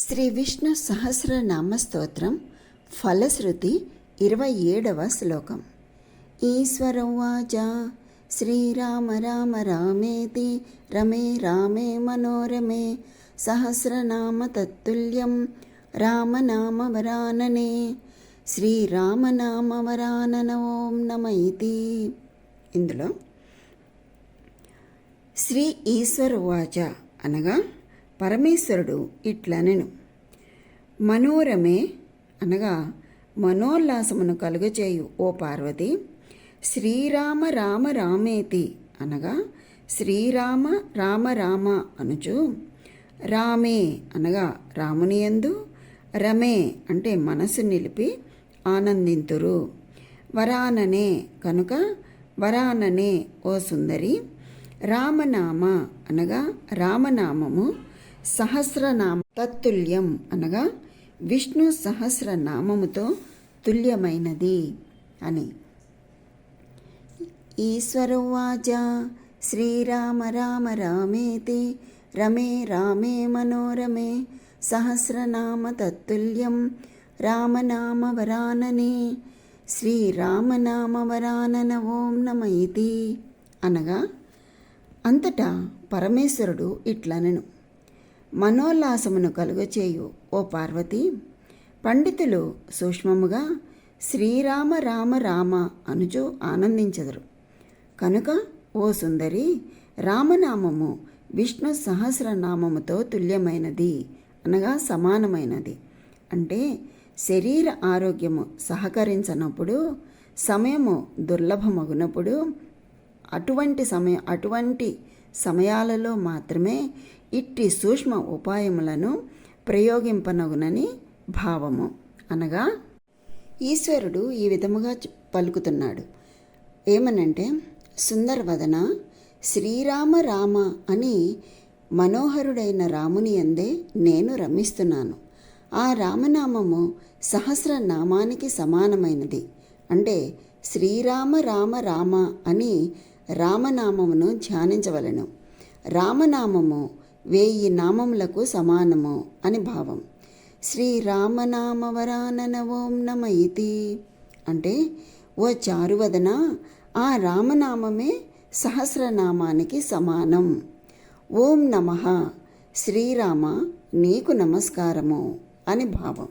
శ్రీ విష్ణు సహస్రనామ స్తోత్రం ఫలశ్రుతి 27వ శ్లోకం. ఈశ్వరౌవాచ శ్రీరామ రామ రామేతి రమే రామే మనోరమే సహస్రనామ తత్తుల్యం రామనామ వరాననే శ్రీరామనామ వరానన ఓం నమ ఇతి. ఇందులో శ్రీ ఈశ్వరౌవాచ అనగా పరమేశ్వరుడు ఇట్లనెను. మనోరమే అనగా మనోల్లాసమును కలుగచేయు ఓ పార్వతి. శ్రీరామ రామ రామేతి అనగా శ్రీరామ రామ రామ అనుచు రామే అనగా రామునియందు రమే అంటే మనసు నిలిపి ఆనందింతురు. వరాననే కనుక వరాననే ఓ సుందరి. రామనామ అనగా రామనామము సహస్రనామ తత్తుల్యం అనగా విష్ణు సహస్రనామముతో తుల్యమైనది అని. ఈశ్వరౌవాచ శ్రీరామ రామ రామేతి రమే రామే మనోరమే సహస్రనామ తత్తుల్యం రామనామ వరాననే శ్రీరామనామ వరానన ఓం నమ ఇతి అనగా అంతటా పరమేశ్వరుడు ఇట్లనెను. మనోల్లాసమును కలుగచేయు ఓ పార్వతి. పండితులు సూక్ష్మముగా శ్రీరామ రామ రామ అనుచు ఆనందించెదరు. కనుక ఓ సుందరి, రామనామము విష్ణు సహస్రనామముతో తుల్యమైనది అనగా సమానమైనది. అంటే శరీర ఆరోగ్యము సహకరించనప్పుడు, సమయము దుర్లభమగునప్పుడు, అటువంటి సమయాలలో మాత్రమే ఇట్టి సూక్ష్మ ఉపాయములను ప్రయోగింపనగునని భావము. అనగా ఈశ్వరుడు ఈ విధముగా పలుకుతున్నాడు. ఏమనంటే, సుందరవదన, శ్రీరామ రామ అని మనోహరుడైన రాముని యందే నేను రమిస్తున్నాను. ఆ రామనామము సహస్రనామానికి సమానమైనది. అంటే శ్రీరామ రామ రామ అని రామనామమును ధ్యానించవలెను. రామనామము 1000 నామములకు సమానము అని భావం. శ్రీరామనామ వరానన ఓం నమ ఇతి అంటే, ఓ చారువదన, ఆ రామనామమే సహస్రనామానికి సమానం. ఓం నమః, శ్రీరామ నీకు నమస్కారము అని భావం.